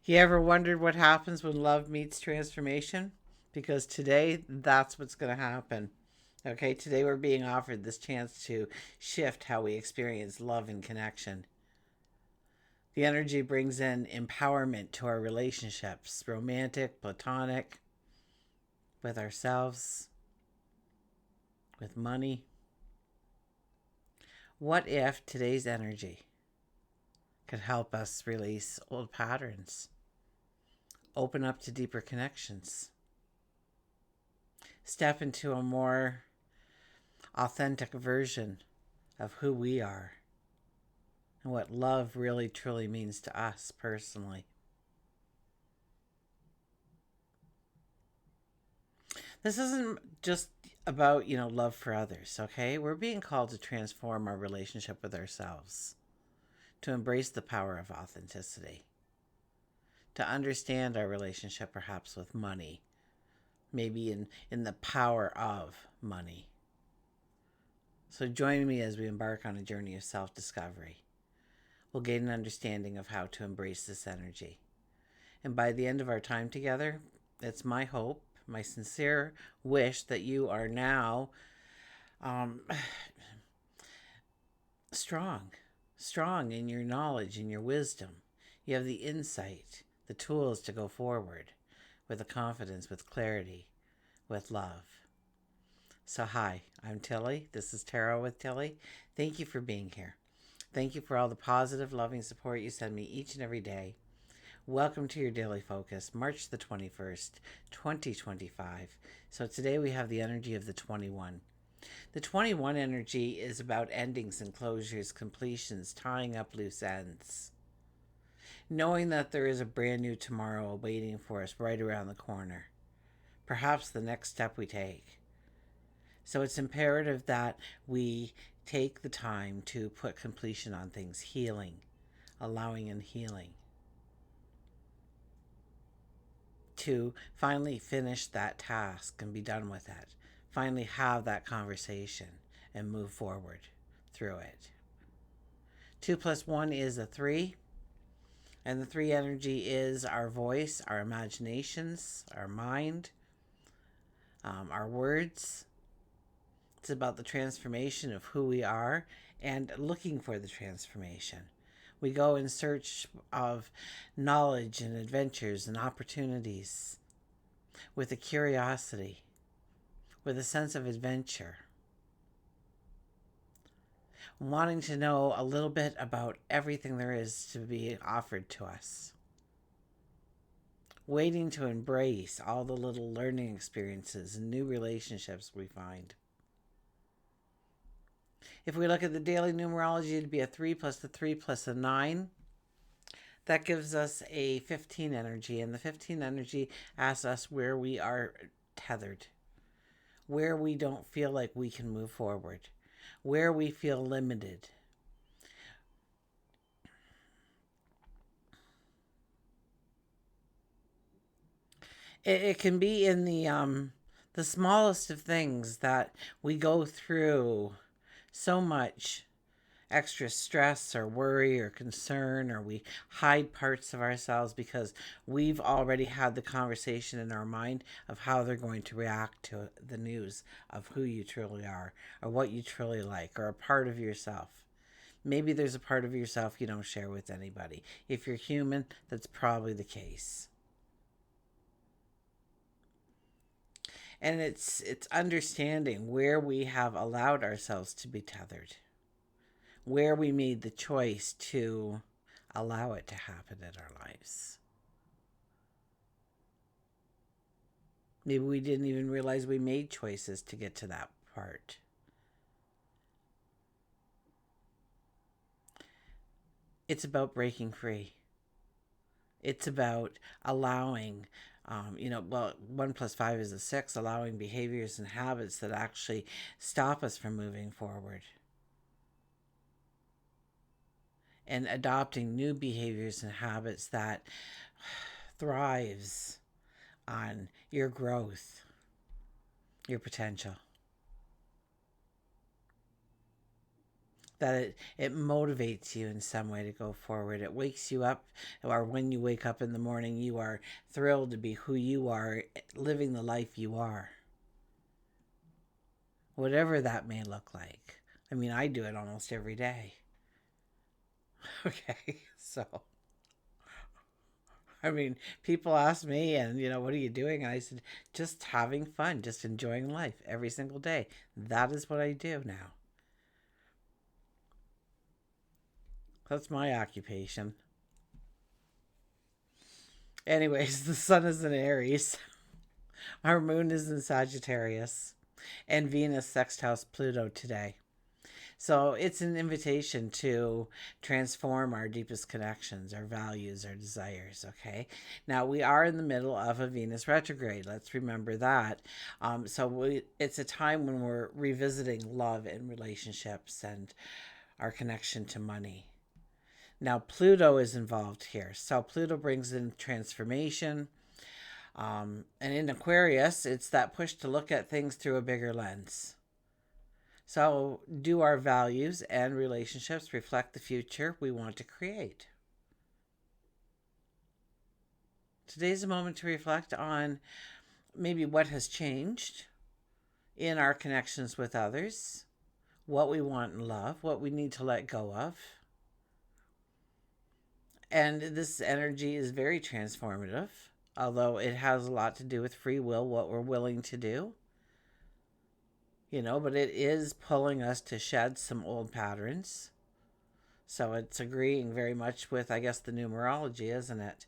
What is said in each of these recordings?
You ever wondered what happens when love meets transformation? Because today, that's what's going to happen. Okay, today we're being offered this chance to shift how we experience love and connection. The energy brings in empowerment to our relationships, romantic, platonic, with ourselves, with money. What if today's energy could help us release old patterns, open up to deeper connections, step into a more authentic version of who we are and what love really truly means to us personally? This isn't just about, love for others, okay? We're being called to transform our relationship with ourselves, to embrace the power of authenticity, to understand our relationship perhaps with money, maybe in the power of money. So join me as we embark on a journey of self-discovery. We'll gain an understanding of how to embrace this energy. And by the end of our time together, it's my hope, my sincere wish that you are now um, strong, strong in your knowledge and your wisdom. You have the insight, the tools to go forward with the confidence, with clarity, with love. So, hi, I'm Tilly. This is Tarot with Tilly. Thank you for being here. Thank you for all the positive, loving support you send me each and every day. Welcome to your daily focus, March the 21st, 2025. So today we have the energy of the 21. The 21 energy is about endings and closures, completions, tying up loose ends. Knowing that there is a brand new tomorrow awaiting for us right around the corner. Perhaps the next step we take. So it's imperative that we take the time to put completion on things, healing, allowing and healing. To finally finish that task and be done with it. Finally have that conversation and move forward through it. 2 plus 1 is a 3. And the 3 energy is our voice, our imaginations, our mind, our words. It's about the transformation of who we are and looking for the transformation. We go in search of knowledge and adventures and opportunities with a curiosity, with a sense of adventure, wanting to know a little bit about everything there is to be offered to us, waiting to embrace all the little learning experiences and new relationships we find. If we look at the daily numerology, it'd be a 3 plus the 3 plus a 9. That gives us a 15 energy, and the 15 energy asks us where we are tethered, where we don't feel like we can move forward, where we feel limited. It can be in the smallest of things that we go through so much extra stress or worry or concern, or we hide parts of ourselves because we've already had the conversation in our mind of how they're going to react to the news of who you truly are or what you truly like or a part of yourself. Maybe there's a part of yourself you don't share with anybody. If you're human, that's probably the case. And it's understanding where we have allowed ourselves to be tethered, where we made the choice to allow it to happen in our lives. Maybe we didn't even realize we made choices to get to that part. It's about breaking free. It's about allowing, 1 plus 5 is a 6, allowing behaviors and habits that actually stop us from moving forward. And adopting new behaviors and habits that thrives on your growth, your potential. that it motivates you in some way to go forward. It wakes you up, or when you wake up in the morning, you are thrilled to be who you are, living the life you are. Whatever that may look like. I mean, I do it almost every day. Okay, so I mean, people ask me, and what are you doing? And I said, just having fun, just enjoying life every single day. That is what I do now. That's my occupation. Anyways, the sun is in Aries. Our moon is in Sagittarius. And Venus sextiles Pluto today. So it's an invitation to transform our deepest connections, our values, our desires, okay? Now, we are in the middle of a Venus retrograde. Let's remember that. It's a time when we're revisiting love and relationships and our connection to money. Now, Pluto is involved here. So Pluto brings in transformation. And in Aquarius, it's that push to look at things through a bigger lens. So, do our values and relationships reflect the future we want to create? Today's a moment to reflect on maybe what has changed in our connections with others, what we want in love, what we need to let go of. And this energy is very transformative, although it has a lot to do with free will, what we're willing to do. But it is pulling us to shed some old patterns. So it's agreeing very much with, I guess, the numerology, isn't it?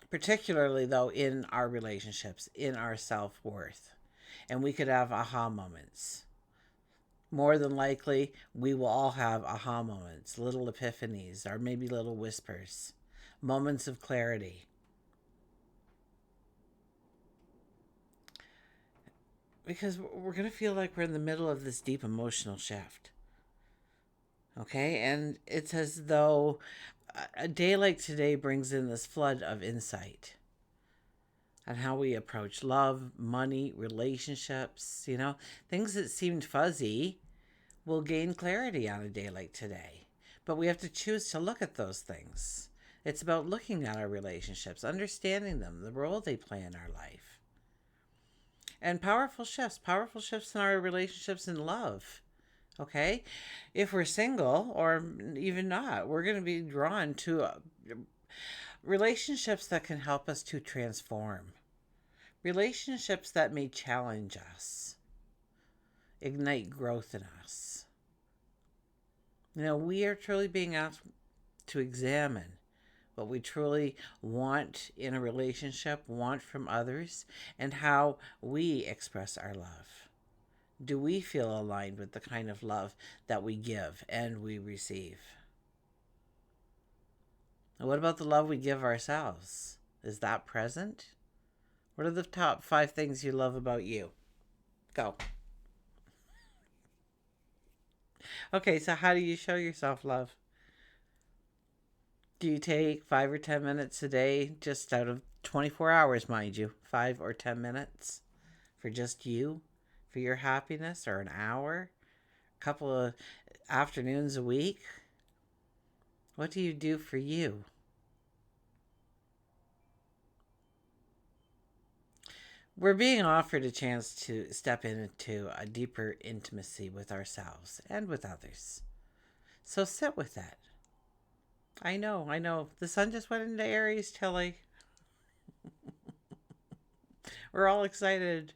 Particularly, though, in our relationships, in our self-worth. And we could have aha moments. More than likely, we will all have aha moments, little epiphanies, or maybe little whispers, moments of clarity. Because we're going to feel like we're in the middle of this deep emotional shift. Okay? And it's as though a day like today brings in this flood of insight on how we approach love, money, relationships, things that seemed fuzzy will gain clarity on a day like today. But we have to choose to look at those things. It's about looking at our relationships, understanding them, the role they play in our life. And powerful shifts in our relationships in love. Okay? If we're single or even not, we're going to be drawn to relationships that can help us to transform. Relationships that may challenge us, ignite growth in us. We are truly being asked to examine what we truly want in a relationship, want from others, and how we express our love. Do we feel aligned with the kind of love that we give and we receive? And what about the love we give ourselves? Is that present? What are the top 5 things you love about you? Go. Okay, so how do you show yourself love? Do you take 5 or 10 minutes a day, just out of 24 hours, mind you, 5 or 10 minutes for just you, for your happiness, or an hour, a couple of afternoons a week? What do you do for you? We're being offered a chance to step into a deeper intimacy with ourselves and with others. So sit with that. I know. The sun just went into Aries, Tilly. We're all excited.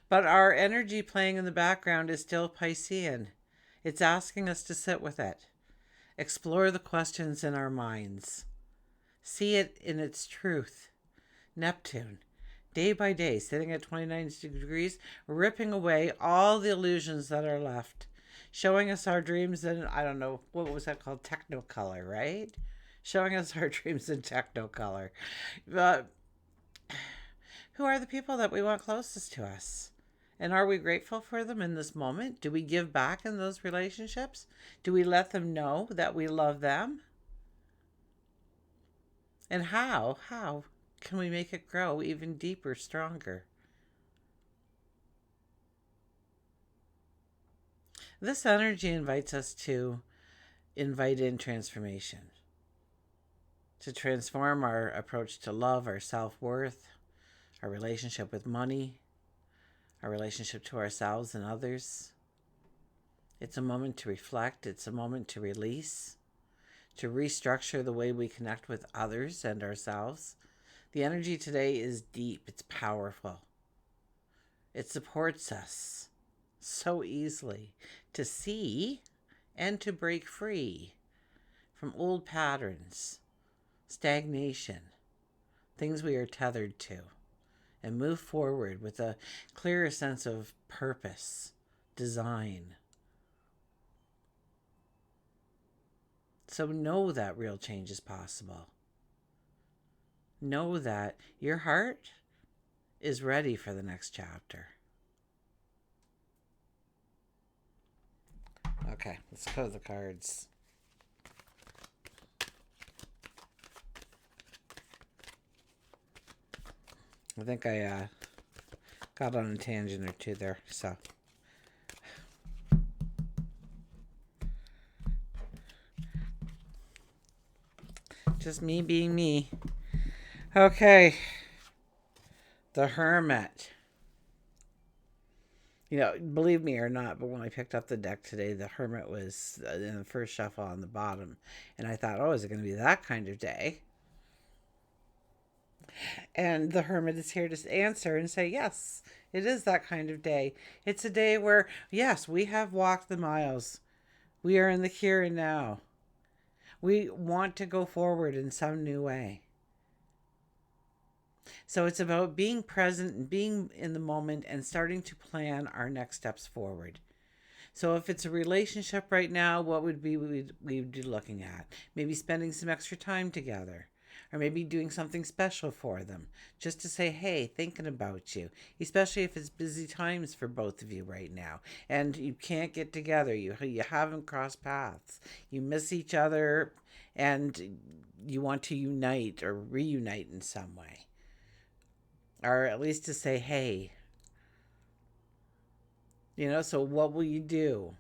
But our energy playing in the background is still Piscean. It's asking us to sit with it. Explore the questions in our minds. See it in its truth. Neptune, day by day, sitting at 29 degrees, ripping away all the illusions that are left. Showing us our dreams in, I don't know, what was that called? Technicolor, right? Showing us our dreams in Technicolor. Who are the people that we want closest to us? And are we grateful for them in this moment? Do we give back in those relationships? Do we let them know that we love them? And how can we make it grow even deeper, stronger? This energy invites us to invite in transformation, to transform our approach to love, our self-worth, our relationship with money, our relationship to ourselves and others. It's a moment to reflect. It's a moment to release, to restructure the way we connect with others and ourselves. The energy today is deep. It's powerful. It supports us so easily to see and to break free from old patterns, stagnation, things we are tethered to, and move forward with a clearer sense of purpose, design. So know that real change is possible. Know that your heart is ready for the next chapter. Okay, let's go to the cards. I think I got on a tangent or two there, so. Just me being me. Okay. The Hermit. You know, believe me or not, but when I picked up the deck today, the Hermit was in the first shuffle on the bottom. And I thought, oh, is it going to be that kind of day? And the Hermit is here to answer and say, yes, it is that kind of day. It's a day where, yes, we have walked the miles. We are in the here and now. We want to go forward in some new way. So it's about being present and being in the moment and starting to plan our next steps forward. So if it's a relationship right now, what would we'd be looking at? Maybe spending some extra time together. Or maybe doing something special for them. Just to say, hey, thinking about you. Especially if it's busy times for both of you right now. And you can't get together. You haven't crossed paths. You miss each other. And you want to unite or reunite in some way. Or at least to say, hey. You know, so what will you do?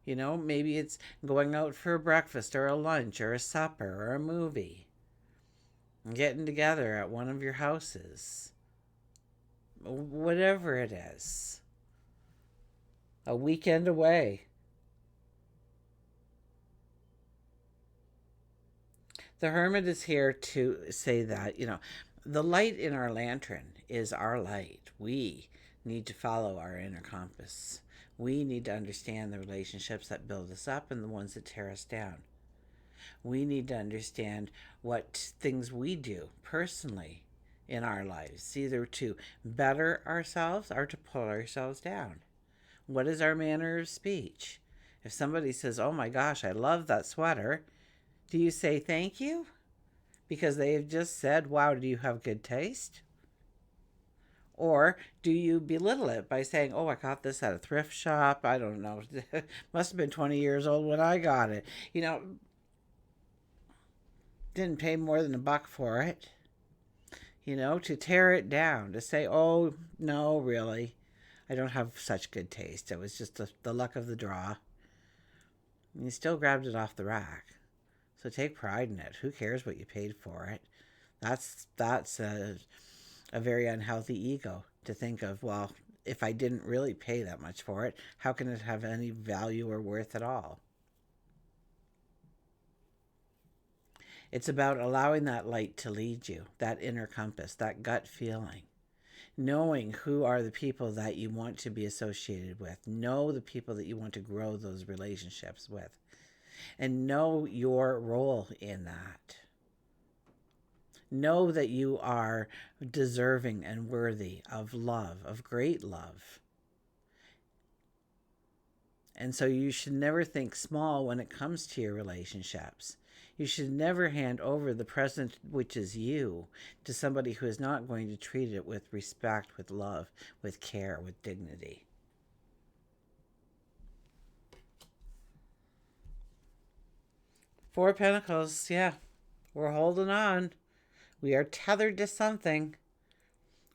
You know, maybe it's going out for a breakfast or a lunch or a supper or a movie. Getting together at one of your houses. Whatever it is. A weekend away. The Hermit is here to say that, you know, the light in our lantern is our light. We need to follow our inner compass. We need to understand the relationships that build us up and the ones that tear us down. We need to understand what things we do personally in our lives, either to better ourselves or to pull ourselves down. What is our manner of speech? If somebody says, oh my gosh, I love that sweater, do you say thank you? Because they have just said, wow, do you have good taste? Or do you belittle it by saying, oh, I got this at a thrift shop. I don't know. Must have been 20 years old when I got it. You know, didn't pay more than $1 for it. You know, to tear it down, to say, oh, no, really, I don't have such good taste. It was just the luck of the draw. And you still grabbed it off the rack. So take pride in it. Who cares what you paid for it? That's a very unhealthy ego to think of, well, if I didn't really pay that much for it, how can it have any value or worth at all? It's about allowing that light to lead you, that inner compass, that gut feeling. Knowing who are the people that you want to be associated with. Know the people that you want to grow those relationships with. And know your role in that. Know that you are deserving and worthy of love, of great love. And so you should never think small when it comes to your relationships. You should never hand over the present, which is you, to somebody who is not going to treat it with respect, with love, with care, with dignity. Four of Pentacles, yeah. We're holding on. We are tethered to something.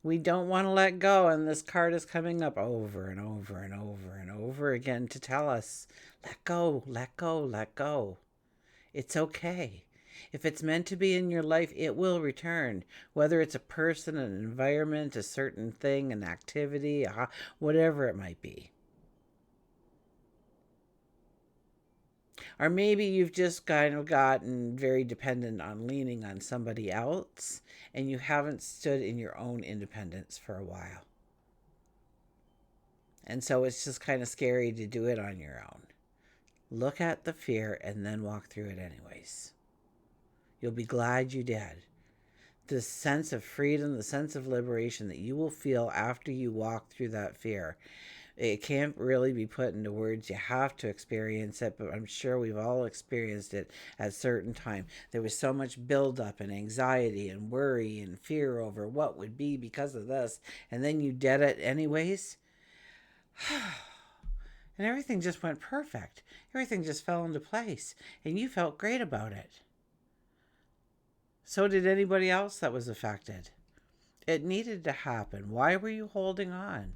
We don't want to let go, and this card is coming up over and over and over and over again to tell us, let go, let go, let go. It's okay. If it's meant to be in your life, it will return. Whether it's a person, an environment, a certain thing, an activity, whatever it might be. Or maybe you've just kind of gotten very dependent on leaning on somebody else and you haven't stood in your own independence for a while. And so it's just kind of scary to do it on your own. Look at the fear and then walk through it anyways. You'll be glad you did. The sense of freedom, the sense of liberation that you will feel after you walk through that fear, it can't really be put into words. You have to experience it, but I'm sure we've all experienced it at a certain time. There was so much buildup and anxiety and worry and fear over what would be because of this, and then you did it anyways. And everything just went perfect. Everything just fell into place, and you felt great about it. So did anybody else that was affected. It needed to happen. Why were you holding on?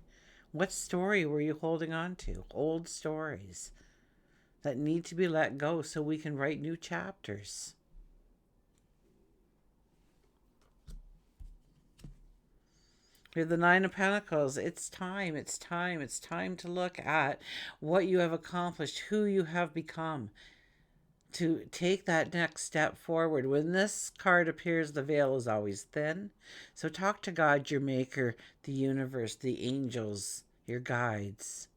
What story were you holding on to? Old stories that need to be let go so we can write new chapters. We have the Nine of Pentacles. It's time. It's time. It's time to look at what you have accomplished, who you have become, to take that next step forward. When this card appears, the veil is always thin. So talk to God, your maker, the universe, the angels, your guides,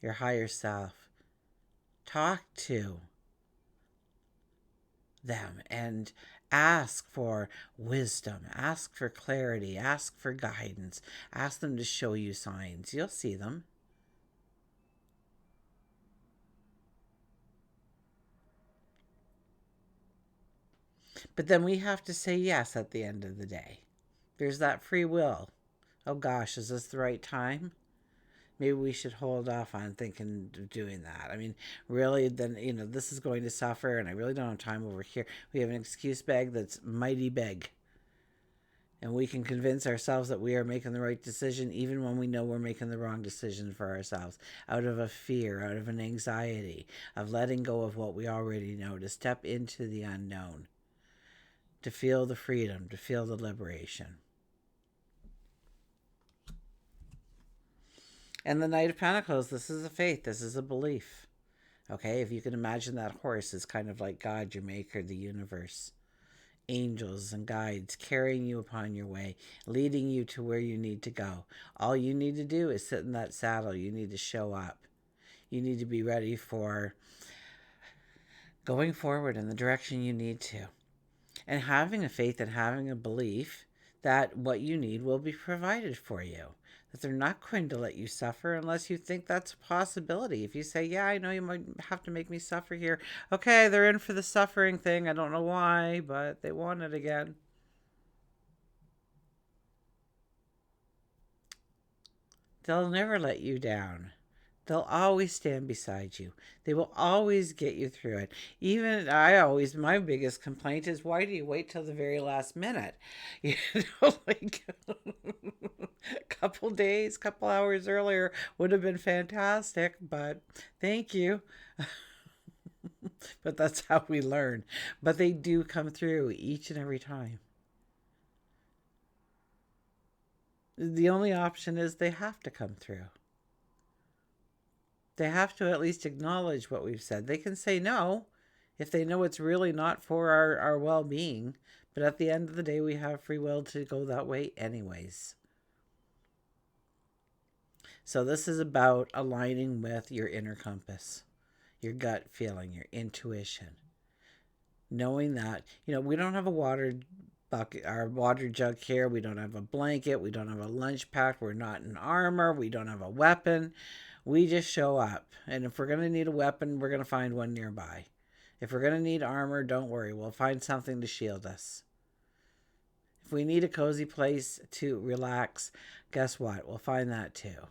your higher self. Talk to them and ask for wisdom, ask for clarity, ask for guidance, ask them to show you signs. You'll see them. But then we have to say yes at the end of the day. There's that free will. Oh gosh, is this the right time? Maybe we should hold off on thinking of doing that. I mean, really, then, this is going to suffer, and I really don't have time over here. We have an excuse bag that's mighty big. And we can convince ourselves that we are making the right decision, even when we know we're making the wrong decision for ourselves, out of a fear, out of an anxiety, of letting go of what we already know, to step into the unknown, to feel the freedom, to feel the liberation. And the Knight of Pentacles, this is a faith, this is a belief. Okay, if you can imagine that horse is kind of like God, your maker, the universe. Angels and guides carrying you upon your way, leading you to where you need to go. All you need to do is sit in that saddle. You need to show up. You need to be ready for going forward in the direction you need to. And having a faith and having a belief that what you need will be provided for you. That they're not going to let you suffer unless you think that's a possibility. If you say, yeah, I know you might have to make me suffer here. Okay, they're in for the suffering thing. I don't know why, but they want it again. They'll never let you down. They'll always stand beside you. They will always get you through it. Even my biggest complaint is, why do you wait till the very last minute? Like a couple days, couple hours earlier would have been fantastic, but thank you. But that's how we learn. But they do come through each and every time. The only option is they have to come through. They have to at least acknowledge what we've said. They can say no if they know it's really not for our well-being. But at the end of the day, we have free will to go that way anyways. So this is about aligning with your inner compass, your gut feeling, your intuition. Knowing that, we don't have a water bucket, our water jug here. We don't have a blanket. We don't have a lunch pack. We're not in armor. We don't have a weapon. We just show up. And if we're going to need a weapon, we're going to find one nearby. If we're going to need armor, don't worry. We'll find something to shield us. If we need a cozy place to relax, guess what? We'll find that too.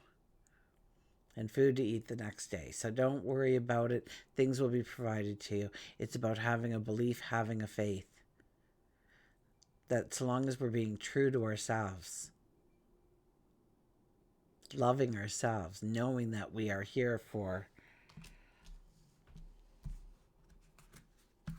And food to eat the next day. So don't worry about it. Things will be provided to you. It's about having a belief, having a faith. That so long as we're being true to ourselves, loving ourselves, knowing that we are here for,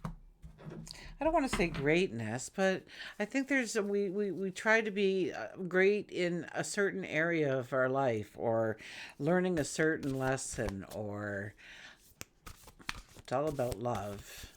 I don't want to say greatness, but I think we try to be great in a certain area of our life, or learning a certain lesson, or it's all about love.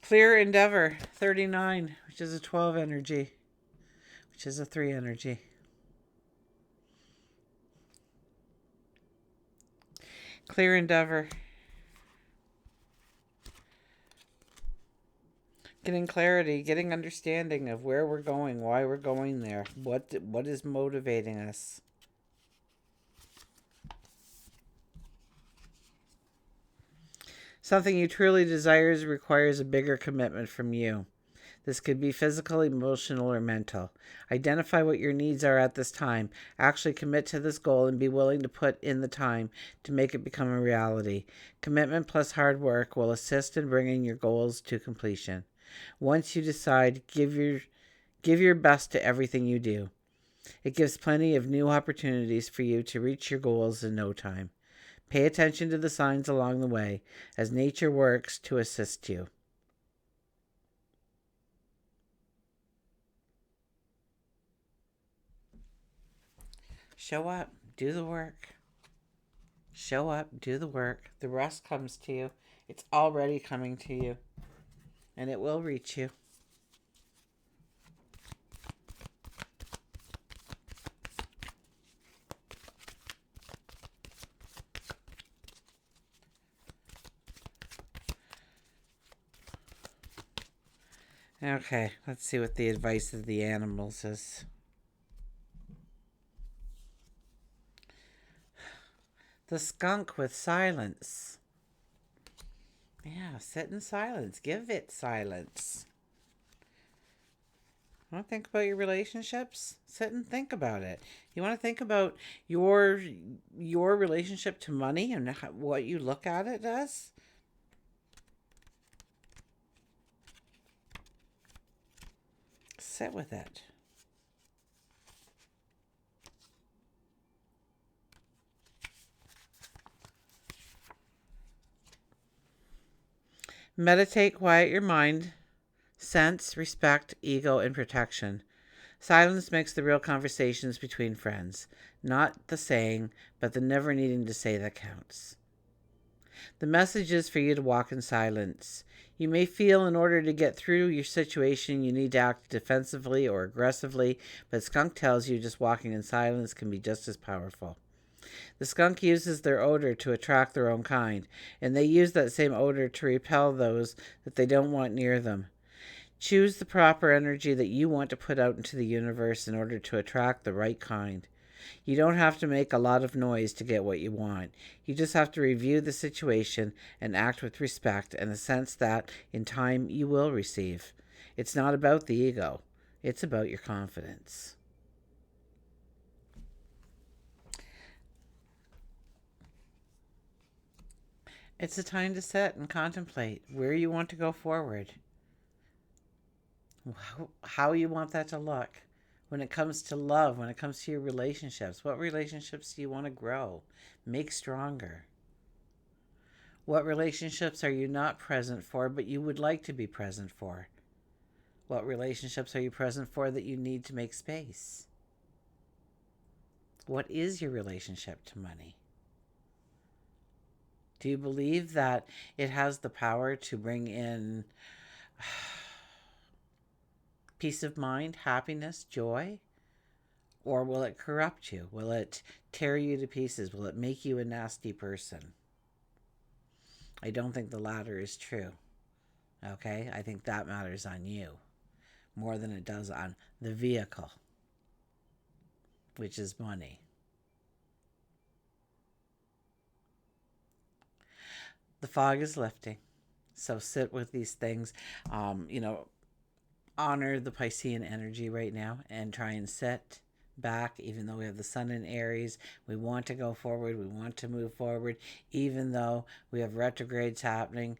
Clear endeavor, 39, which is a 12 energy, which is a 3 energy. Clear endeavor. Getting clarity, getting understanding of where we're going, why we're going there, what is motivating us. Something you truly desire requires a bigger commitment from you. This could be physical, emotional, or mental. Identify what your needs are at this time. Actually commit to this goal and be willing to put in the time to make it become a reality. Commitment plus hard work will assist in bringing your goals to completion. Once you decide, give your best to everything you do. It gives plenty of new opportunities for you to reach your goals in no time. Pay attention to the signs along the way as nature works to assist you. Show up, do the work. Show up, do the work. The rest comes to you. It's already coming to you, and it will reach you. Okay, let's see what the advice of the animals is. The skunk with silence. Yeah, sit in silence. Give it silence. Want to think about your relationships? Sit and think about it. You want to think about your relationship to money and what you look at it as? Sit with it. Meditate, quiet your mind. Sense, respect, ego, and protection. Silence makes the real conversations between friends. Not the saying, but the never needing to say that counts. The message is for you to walk in silence. You may feel in order to get through your situation you need to act defensively or aggressively, but skunk tells you just walking in silence can be just as powerful. The skunk uses their odor to attract their own kind, and they use that same odor to repel those that they don't want near them. Choose the proper energy that you want to put out into the universe in order to attract the right kind. You don't have to make a lot of noise to get what you want. You just have to review the situation and act with respect and the sense that, in time, you will receive. It's not about the ego. It's about your confidence. It's a time to sit and contemplate where you want to go forward, how you want that to look. When it comes to love, when it comes to your relationships, what relationships do you want to grow, make stronger? What relationships are you not present for, but you would like to be present for? What relationships are you present for that you need to make space? What is your relationship to money? Do you believe that it has the power to bring in peace of mind, happiness, joy? Or will it corrupt you? Will it tear you to pieces? Will it make you a nasty person? I don't think the latter is true. Okay? I think that matters on you more than it does on the vehicle, which is money. The fog is lifting. So sit with these things. Honor the Piscean energy right now and try and sit, back, even though we have the sun in Aries. We want to go forward. We want to move forward, even though we have retrogrades happening.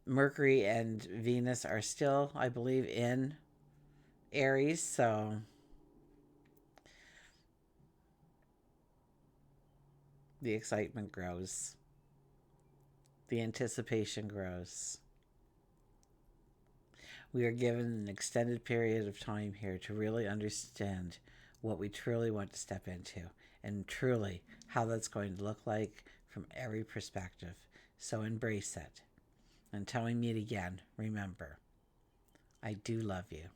Mercury and Venus are still, I believe, in Aries, so the excitement grows. The anticipation grows. We are given an extended period of time here to really understand what we truly want to step into and truly how that's going to look like from every perspective. So embrace it. Until we meet again, remember, I do love you.